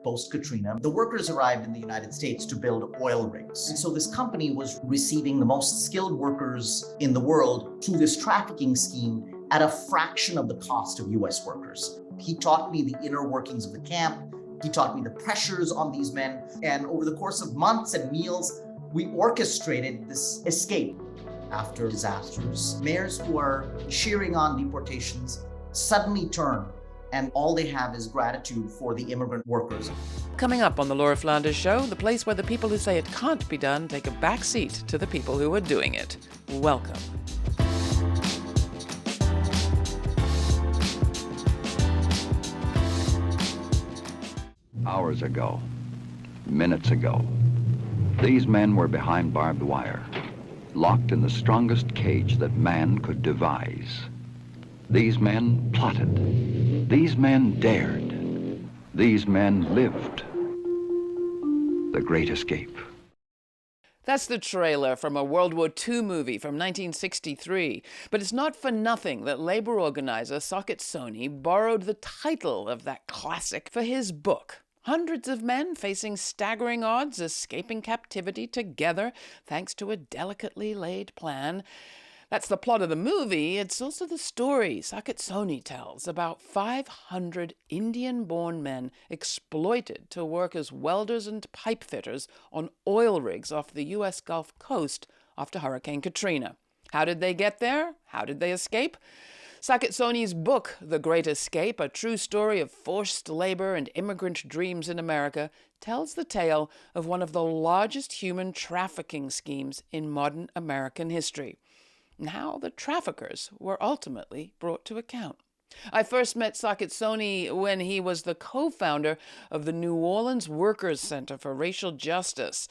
post-Katrina, the workers arrived in the United States to build oil rigs. And so this company was receiving the most skilled workers in the world through this trafficking scheme at a fraction of the cost of US workers. He taught me the inner workings of the camp. He taught me the pressures on these men. And over the course of months and meals, we orchestrated this escape after disasters. Mayors who are cheering on deportations suddenly turn, and all they have is gratitude for the immigrant workers. Coming up on the Laura Flanders Show, the place where the people who say it can't be done take a back seat to the people who are doing it. Welcome. Hours ago, minutes ago, these men were behind barbed wire, locked in the strongest cage that man could devise. These men plotted. These men dared. These men lived. The Great Escape. That's the trailer from a World War II movie from 1963. But it's not for nothing that labor organizer Saket Soni borrowed the title of that classic for his book. Hundreds of men facing staggering odds, escaping captivity together thanks to a delicately laid plan. That's the plot of the movie. It's also the story Saket Soni tells about 500 Indian-born men exploited to work as welders and pipe fitters on oil rigs off the U.S. Gulf Coast after Hurricane Katrina. How did they get there? How did they escape? Saket Soni's book, The Great Escape, a true story of forced labor and immigrant dreams in America, tells the tale of one of the largest human trafficking schemes in modern American history, and how the traffickers were ultimately brought to account. I first met Saket Soni when he was the co-founder of the New Orleans Workers Center for Racial Justice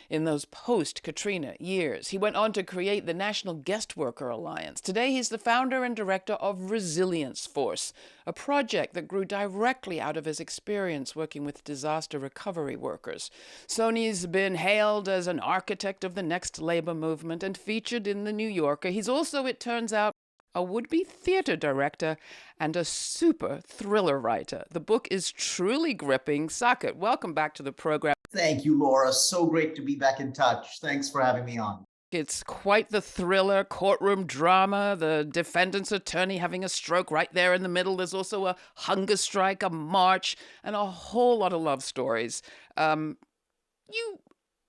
in those post-Katrina years. He went on to create the National Guest Worker Alliance. Today, he's the founder and director of Resilience Force, a project that grew directly out of his experience working with disaster recovery workers. Soni's been hailed as an architect of the next labor movement and featured in The New Yorker. He's also, it turns out, a would-be theater director and a super thriller writer. The book is truly gripping. Saket, welcome back to the program. Thank you, Laura. So great to be back in touch. Thanks for having me on. It's quite the thriller, courtroom drama, the defendant's attorney having a stroke right there in the middle. There's also a hunger strike, a march, and a whole lot of love stories. You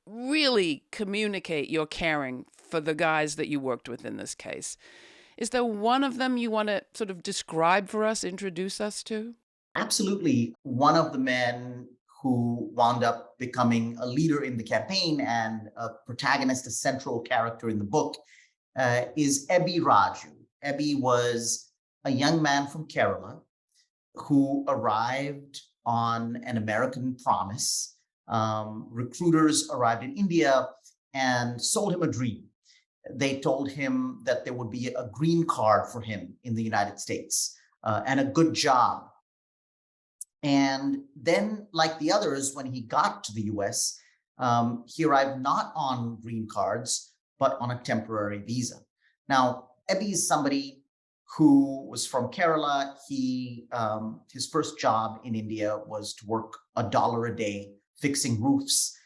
really communicate your caring for the guys that you worked with in this case. Is there one of them you want to sort of describe for us, introduce us to? Absolutely. One of the men who wound up becoming a leader in the campaign and a protagonist, a central character in the book, is Ebi Raju. Ebi was a young man from Kerala who arrived on an American promise. Recruiters arrived in India and sold him a dream. They told him that there would be a green card for him in the United States and a good job. And then, like the others, when he got to the US, he arrived not on green cards, but on a temporary visa. Now, Ebi is somebody who was from Kerala. His first job in India was to work $1 a day fixing roofs.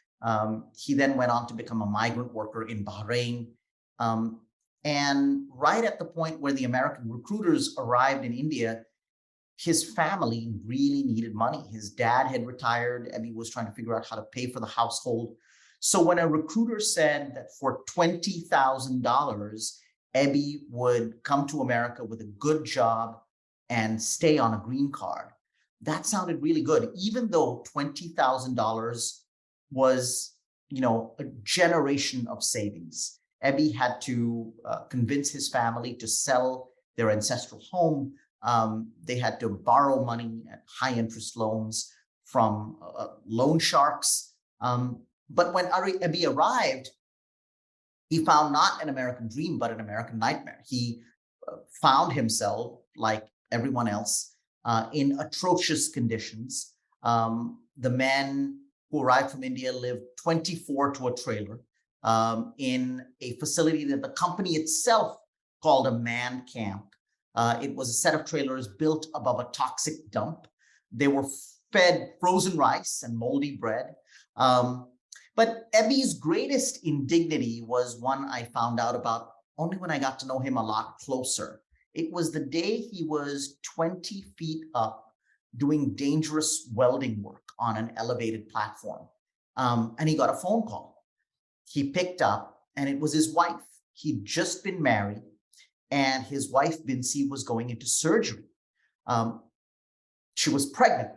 He then went on to become a migrant worker in Bahrain. And right at the point where the American recruiters arrived in India, his family really needed money. His dad had retired. Ebi was trying to figure out how to pay for the household. So when a recruiter said that for $20,000, Ebi would come to America with a good job and stay on a green card, that sounded really good, even though $20,000 was, a generation of savings. Ebi had to convince his family to sell their ancestral home. They had to borrow money at high interest loans from loan sharks. But when Ebi arrived, he found not an American dream, but an American nightmare. He found himself, like everyone else, in atrocious conditions. The men who arrived from India lived 24 to a trailer in a facility that the company itself called a man camp. It was a set of trailers built above a toxic dump. They were fed frozen rice and moldy bread. But Ebi's greatest indignity was one I found out about only when I got to know him a lot closer. It was the day he was 20 feet up doing dangerous welding work on an elevated platform. And he got a phone call. He picked up, and it was his wife. He'd just been married, and his wife, Binsi, was going into surgery. She was pregnant.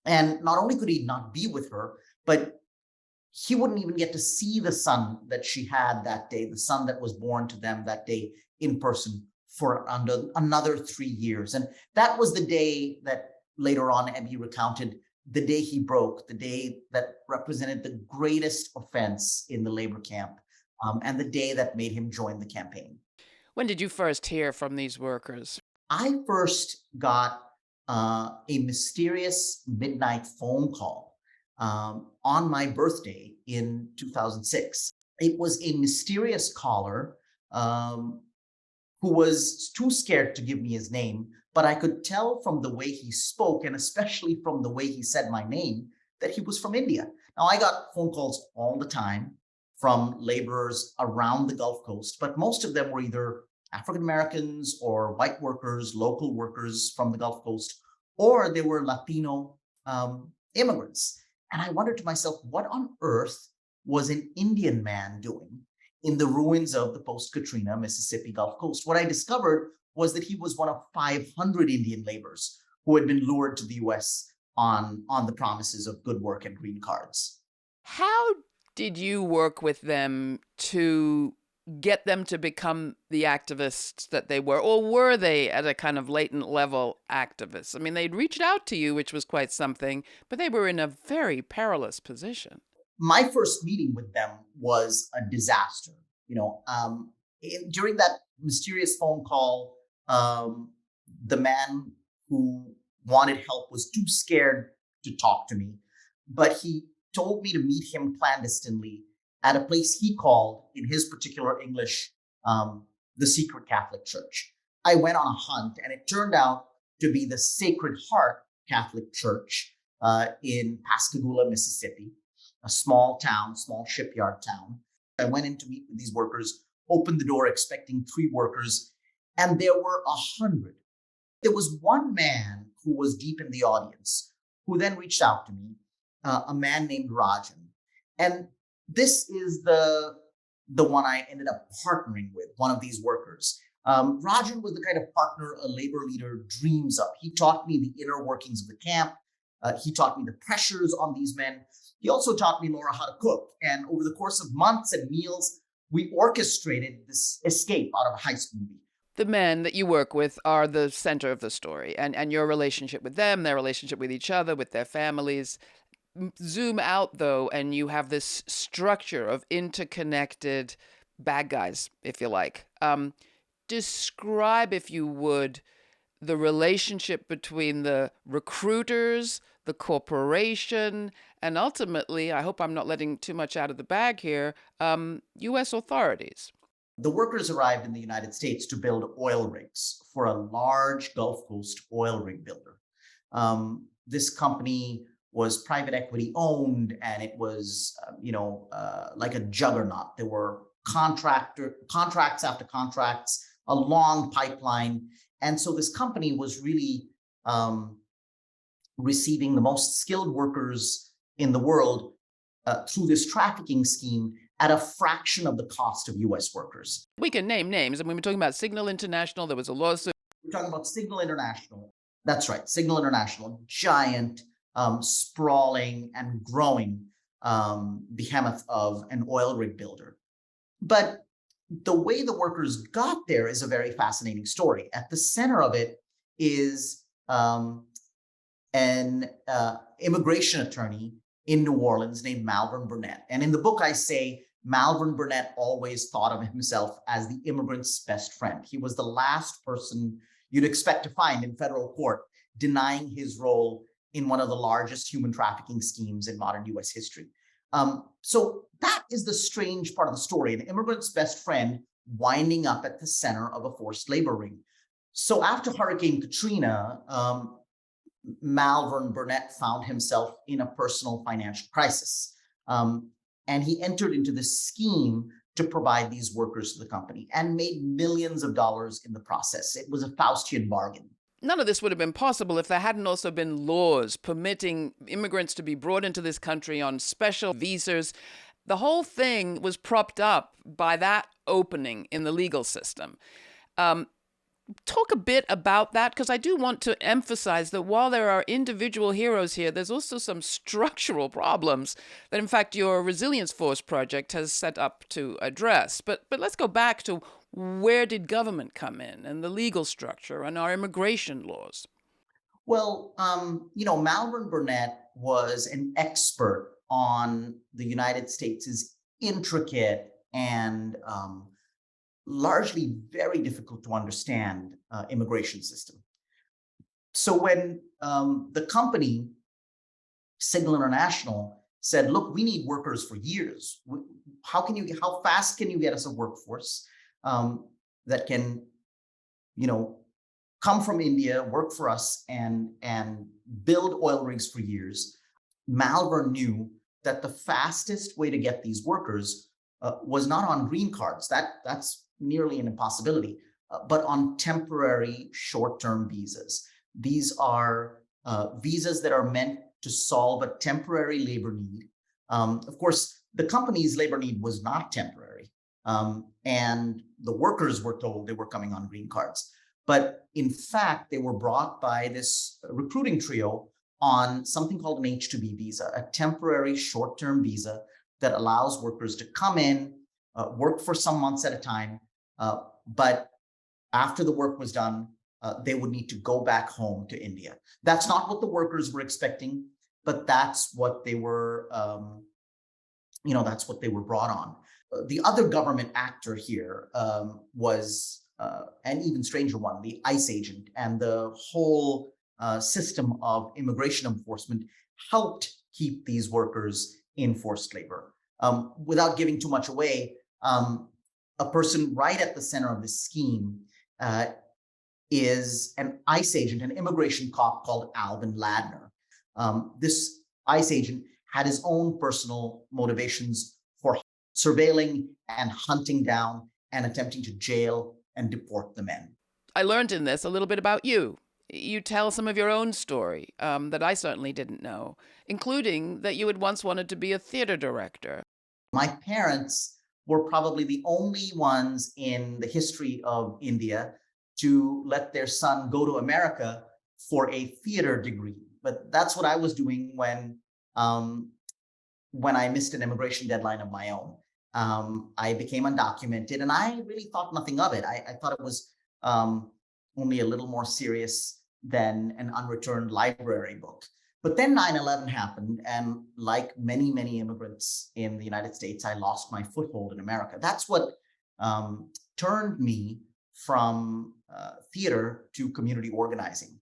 And not only could he not be with her, but he wouldn't even get to see the son that she had that day, the son that was born to them that day in person for another 3 years. And that was the day that later on Ebi recounted, the day he broke, the day that represented the greatest offense in the labor camp, and the day that made him join the campaign. When did you first hear from these workers? I first got a mysterious midnight phone call on my birthday in 2006. It was a mysterious caller who was too scared to give me his name, but I could tell from the way he spoke, and especially from the way he said my name, that he was from India. Now, I got phone calls all the time from laborers around the Gulf Coast, but most of them were either African Americans or white workers, local workers from the Gulf Coast, or they were Latino immigrants. And I wondered to myself, what on earth was an Indian man doing in the ruins of the post-Katrina Mississippi Gulf Coast? What I discovered was that he was one of 500 Indian laborers who had been lured to the US on the promises of good work and green cards. How did you work with them to get them to become the activists that they were? Or were they at a kind of latent level activists? I mean, they'd reached out to you, which was quite something, but they were in a very perilous position. My first meeting with them was a disaster. During that mysterious phone call, the man who wanted help was too scared to talk to me, but he told me to meet him clandestinely at a place he called, in his particular English, the Secret Catholic Church. I went on a hunt, and it turned out to be the Sacred Heart Catholic Church in Pascagoula, Mississippi, a small town, small shipyard town. I went in to meet with these workers, opened the door expecting 3 workers, and there were 100. There was one man who was deep in the audience who then reached out to me, a man named Rajan. And this is the one I ended up partnering with, one of these workers. Rajan was the kind of partner a labor leader dreams of. He taught me the inner workings of the camp. He taught me the pressures on these men. He also taught me, Laura, how to cook. And over the course of months and meals, we orchestrated this escape out of a heist movie. The men that you work with are the center of the story, and your relationship with them, their relationship with each other, with their families. Zoom out, though, and you have this structure of interconnected bad guys, if you like. Describe, if you would, the relationship between the recruiters, the corporation, and ultimately, I hope I'm not letting too much out of the bag here, U.S. authorities. The workers arrived in the United States to build oil rigs for a large Gulf Coast oil rig builder. This company was private equity owned, and it was, like a juggernaut. There were contracts after contracts, a long pipeline. And so this company was really receiving the most skilled workers in the world through this trafficking scheme at a fraction of the cost of US workers. We can name names. I mean, we're talking about Signal International. There was a lawsuit. We're talking about Signal International. That's right, Signal International, giant, sprawling and growing behemoth of an oil rig builder. But the way the workers got there is a very fascinating story. At the center of it is an immigration attorney in New Orleans named Malvern Burnett. And in the book, I say Malvern Burnett always thought of himself as the immigrant's best friend. He was the last person you'd expect to find in federal court denying his role in one of the largest human trafficking schemes in modern US history. So that is the strange part of the story, an immigrant's best friend winding up at the center of a forced labor ring. So after Hurricane Katrina, Malvern Burnett found himself in a personal financial crisis. And he entered into this scheme to provide these workers to the company and made millions of dollars in the process. It was a Faustian bargain. None of this would have been possible if there hadn't also been laws permitting immigrants to be brought into this country on special visas. The whole thing was propped up by that opening in the legal system. Talk a bit about that, because I do want to emphasize that while there are individual heroes here, there's also some structural problems that, in fact, your Resilience Force project has set up to address. But let's go back to where did government come in and the legal structure and our immigration laws? Well, Malvern Burnett was an expert on the United States' intricate and largely very difficult to understand immigration system. So when the company, Signal International, said, look, we need workers for years. How fast can you get us a workforce that can, come from India, work for us and build oil rigs for years? Malvern knew that the fastest way to get these workers was not on green cards. That's nearly an impossibility, but on temporary short-term visas. These are visas that are meant to solve a temporary labor need. Of course, the company's labor need was not temporary, and the workers were told they were coming on green cards. But in fact, they were brought by this recruiting trio on something called an H-2B visa, a temporary short-term visa that allows workers to come in, work for some months at a time, but after the work was done, they would need to go back home to India. That's not what the workers were expecting, but that's what they were, that's what they were brought on. The other government actor here was an even stranger one, the ICE agent, and the whole system of immigration enforcement helped keep these workers in forced labor. Without giving too much away, a person right at the center of this scheme is an ICE agent, an immigration cop called Alvin Ladner. This ICE agent had his own personal motivations for surveilling and hunting down and attempting to jail and deport the men. I learned in this a little bit about you. You tell some of your own story that I certainly didn't know, including that you had once wanted to be a theater director. My parents were probably the only ones in the history of India to let their son go to America for a theater degree. But that's what I was doing when I missed an immigration deadline of my own. I became undocumented, and I really thought nothing of it. I thought it was only a little more serious than an unreturned library book. But then 9/11 happened, and like many, many immigrants in the United States, I lost my foothold in America. That's what turned me from theater to community organizing.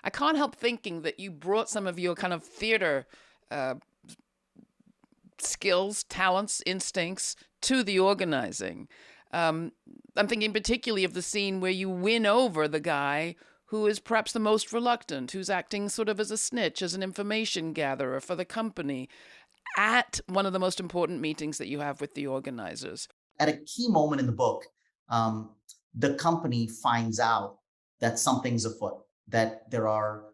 I can't help thinking that you brought some of your kind of theater skills, talents, instincts to the organizing. I'm thinking particularly of the scene where you win over the guy who is perhaps the most reluctant, who's acting sort of as a snitch, as an information gatherer for the company, at one of the most important meetings that you have with the organizers. At a key moment in the book, the company finds out that something's afoot, that there are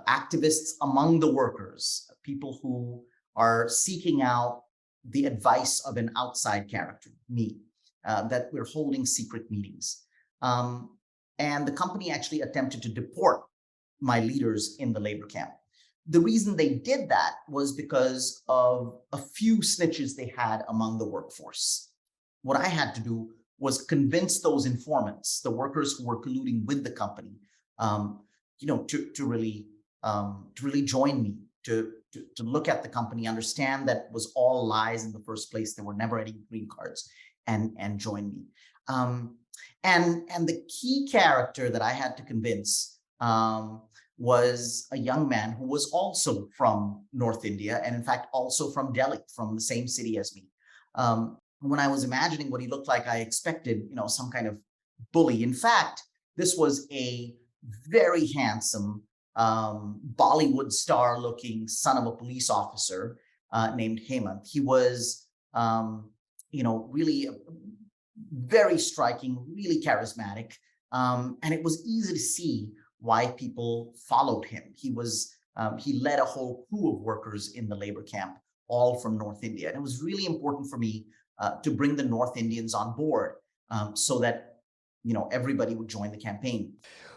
activists among the workers, people who are seeking out the advice of an outside character, me, that we're holding secret meetings. And the company actually attempted to deport my leaders in the labor camp. The reason they did that was because of a few snitches they had among the workforce. What I had to do was convince those informants, the workers who were colluding with the company, to really join me, to look at the company, understand that was all lies in the first place. There were never any green cards, and join me. And the key character that I had to convince was a young man who was also from North India, and in fact, also from Delhi, from the same city as me. When I was imagining what he looked like, I expected, some kind of bully. In fact, this was a very handsome, Bollywood star looking son of a police officer named Hemant. He was, really very striking, really charismatic. And it was easy to see why people followed him. He led a whole crew of workers in the labor camp, all from North India. And it was really important for me to bring the North Indians on board so that everybody would join the campaign.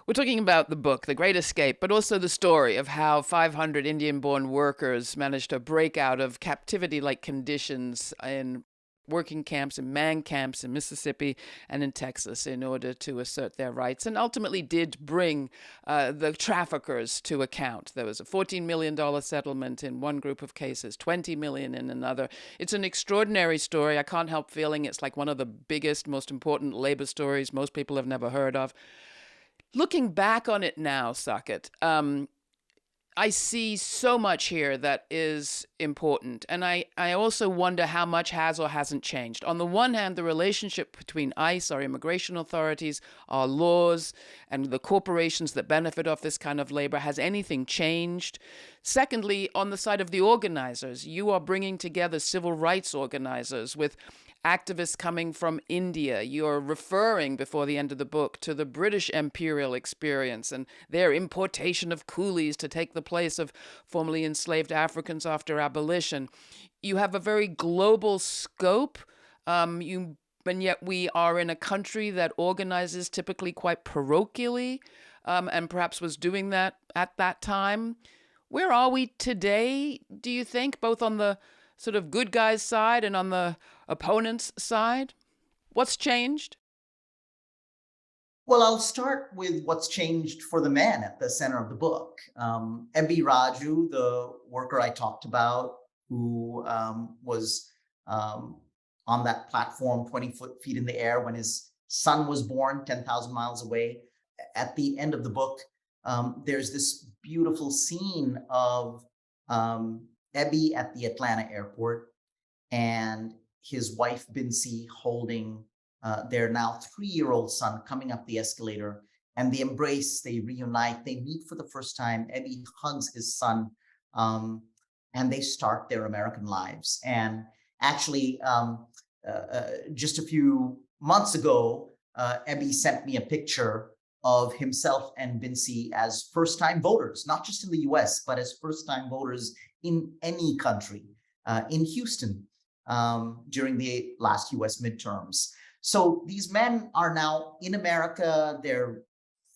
We're talking about the book, The Great Escape, but also the story of how 500 Indian-born workers managed to break out of captivity-like conditions in working camps and man camps in Mississippi and in Texas in order to assert their rights, and ultimately did bring the traffickers to account. There was a $14 million settlement in one group of cases, $20 million in another. It's an extraordinary story. I can't help feeling it's like one of the biggest, most important labor stories most people have never heard of. Looking back on it now, Saket, I see so much here that is important. And I also wonder how much has or hasn't changed. On the one hand, the relationship between ICE, our immigration authorities, our laws, and the corporations that benefit off this kind of labor, has anything changed? Secondly, on the side of the organizers, you are bringing together civil rights organizers with activists coming from India. You're referring, before the end of the book, to the British imperial experience and their importation of coolies to take the place of formerly enslaved Africans after abolition. You have a very global scope, and yet we are in a country that organizes typically quite parochially, and perhaps was doing that at that time. Where are we today, do you think, both on the sort of good guys' side and on the opponent's side? What's changed? Well, I'll start with what's changed for the man at the center of the book. Ebi Raju, the worker I talked about, who was on that platform 20 feet in the air when his son was born 10,000 miles away. At the end of the book, there's this beautiful scene of Ebi at the Atlanta airport and his wife Binsi holding their now 3-year-old son coming up the escalator, and they embrace, they reunite, they meet for the first time. Ebi hugs his son, and they start their American lives. And actually, just a few months ago, Ebi sent me a picture of himself and Binsi as first-time voters, not just in the US, but as first-time voters in any country, in Houston, during the last US midterms. So these men are now in America. They're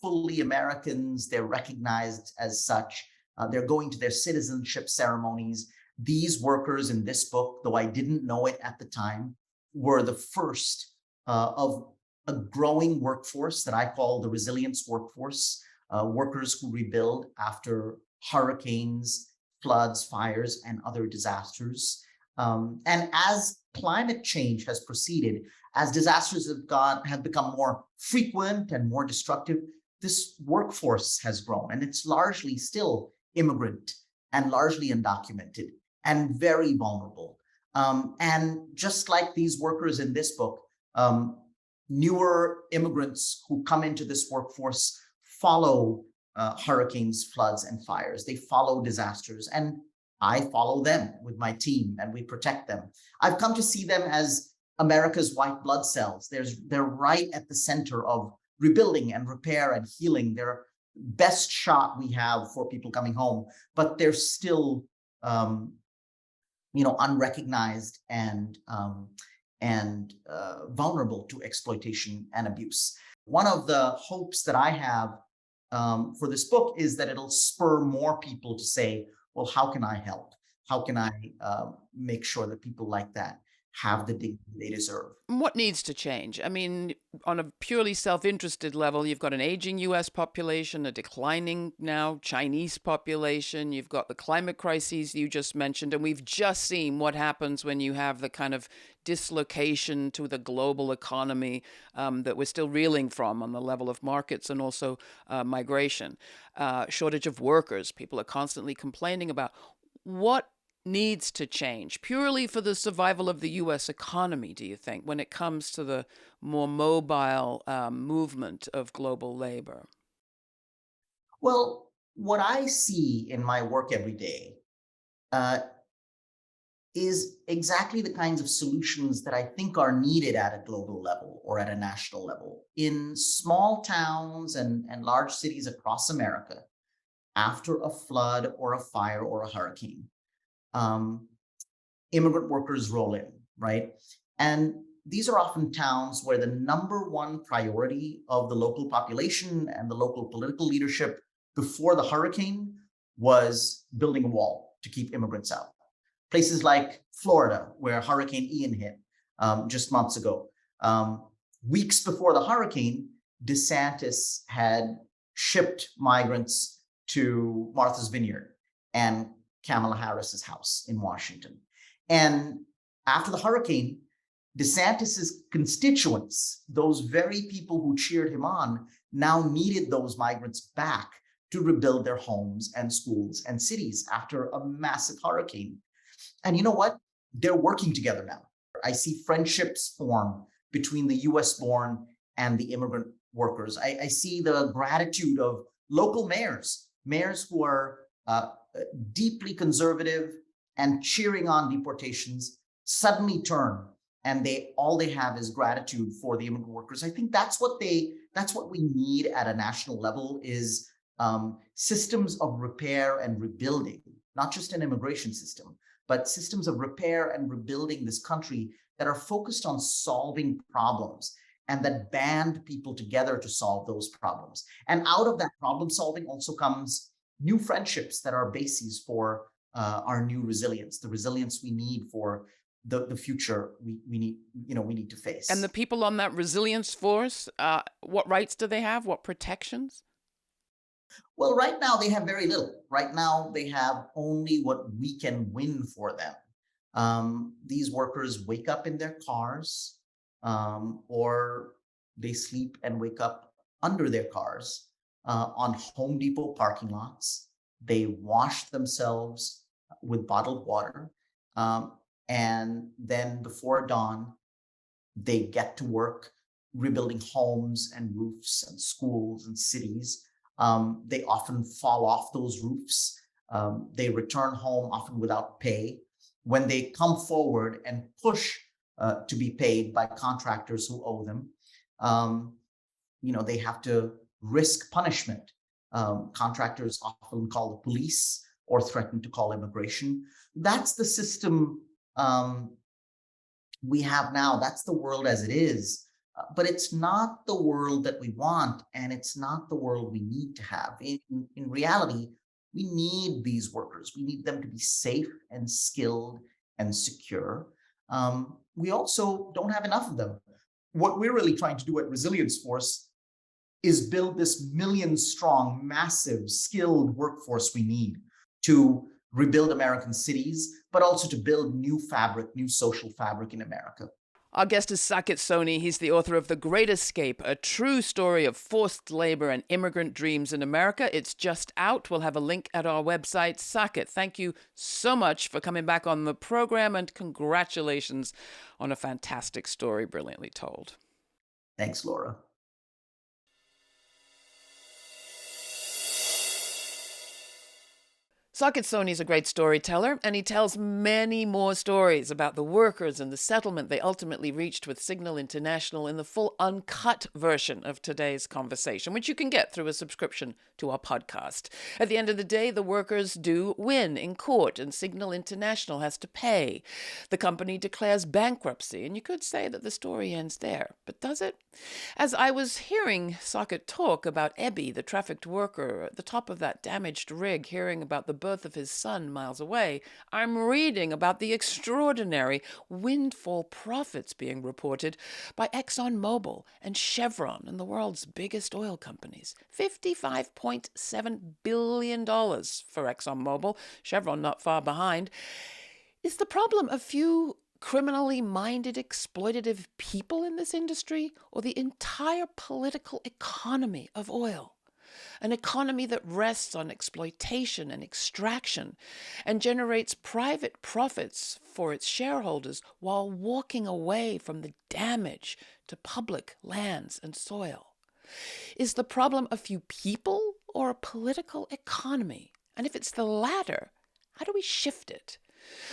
fully Americans. They're recognized as such. They're going to their citizenship ceremonies. These workers in this book, though I didn't know it at the time, were the first of a growing workforce that I call the resilience workforce, workers who rebuild after hurricanes, floods, fires, and other disasters. And as climate change has proceeded, as disasters have become more frequent and more destructive, this workforce has grown, and it's largely still immigrant and largely undocumented and very vulnerable. And just like these workers in this book, newer immigrants who come into this workforce follow hurricanes, floods, and fires. They follow disasters, and I follow them with my team, and we protect them. I've come to see them as America's white blood cells. They're right at the center of rebuilding and repair and healing. They're best shot we have for people coming home, but they're still, unrecognized and vulnerable to exploitation and abuse. One of the hopes that I have for this book is that it'll spur more people to say, well, how can I help? How can I make sure that people like that have the dignity they deserve? What needs to change? I mean, on a purely self-interested level, you've got an aging US population, a declining now Chinese population, you've got the climate crises you just mentioned, and we've just seen what happens when you have the kind of dislocation to the global economy that we're still reeling from on the level of markets and also migration. Shortage of workers, people are constantly complaining about. What needs to change purely for the survival of the U.S. economy, do you think, when it comes to the more mobile movement of global labor? Well, What I see in my work every day uh, is exactly the kinds of solutions that I think are needed at a global level or at a national level. In small towns and large cities across America, after a flood or a fire or a hurricane, um, immigrant workers roll in, right? And these are often towns where the number one priority of the local population and the local political leadership before the hurricane was building a wall to keep immigrants out. Places like Florida, where Hurricane Ian hit just months ago. Weeks before the hurricane, DeSantis had shipped migrants to Martha's Vineyard and Kamala Harris's house in Washington. And after the hurricane, DeSantis's constituents, those very people who cheered him on, now needed those migrants back to rebuild their homes and schools and cities after a massive hurricane. And you know what? They're working together now. I see friendships form between the US born and the immigrant workers. I see the gratitude of local mayors who are deeply conservative and cheering on deportations suddenly turn and all they have is gratitude for the immigrant workers. I think that's what we need at a national level is systems of repair and rebuilding, not just an immigration system, but systems of repair and rebuilding this country that are focused on solving problems and that band people together to solve those problems. And out of that problem solving also comes new friendships that are bases for our new resilience, the resilience we need for the future we need to face. And the people on that resilience force, what rights do they have? What protections? Well, right now they have very little. Right now they have only what we can win for them. These workers wake up in their cars, or they sleep and wake up under their cars on Home Depot parking lots. They wash themselves with bottled water. And then before dawn, they get to work rebuilding homes and roofs and schools and cities. They often fall off those roofs. They return home often without pay. When they come forward and push to be paid by contractors who owe them, they have to risk punishment. Contractors often call the police or threaten to call immigration. That's the system we have now. That's the world as it is. But it's not the world that we want, and it's not the world we need to have. In reality, we need these workers. We need them to be safe and skilled and secure. We also don't have enough of them. What we're really trying to do at Resilience Force is build this million-strong, massive, skilled workforce we need to rebuild American cities, but also to build new social fabric in America. Our guest is Saket Soni. He's the author of The Great Escape, a true story of forced labor and immigrant dreams in America. It's just out. We'll have a link at our website. Saket, thank you so much for coming back on the program, and congratulations on a fantastic story, brilliantly told. Thanks, Laura. Saket Soni is a great storyteller, and he tells many more stories about the workers and the settlement they ultimately reached with Signal International in the full uncut version of today's conversation, which you can get through a subscription to our podcast. At the end of the day, the workers do win in court, and Signal International has to pay. The company declares bankruptcy, and you could say that the story ends there. But does it? As I was hearing Saket talk about Ebby, the trafficked worker, at the top of that damaged rig, hearing about the birth of his son miles away, I'm reading about the extraordinary windfall profits being reported by ExxonMobil and Chevron and the world's biggest oil companies. $55.7 billion for ExxonMobil, Chevron not far behind. Is the problem a few criminally minded, exploitative people in this industry, or the entire political economy of oil? An economy that rests on exploitation and extraction and generates private profits for its shareholders while walking away from the damage to public lands and soil. Is the problem a few people or a political economy? And if it's the latter, how do we shift it?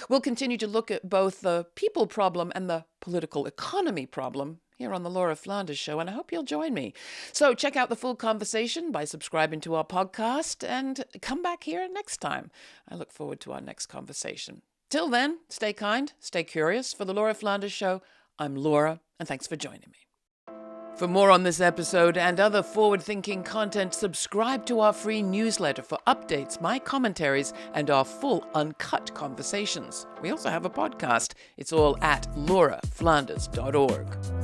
We'll continue to look at both the people problem and the political economy problem here on the Laura Flanders Show, and I hope you'll join me. So check out the full conversation by subscribing to our podcast and come back here next time. I look forward to our next conversation. Till then, stay kind, stay curious. For the Laura Flanders Show, I'm Laura, and thanks for joining me. For more on this episode and other forward-thinking content, subscribe to our free newsletter for updates, my commentaries, and our full uncut conversations. We also have a podcast. It's all at lauraflanders.org.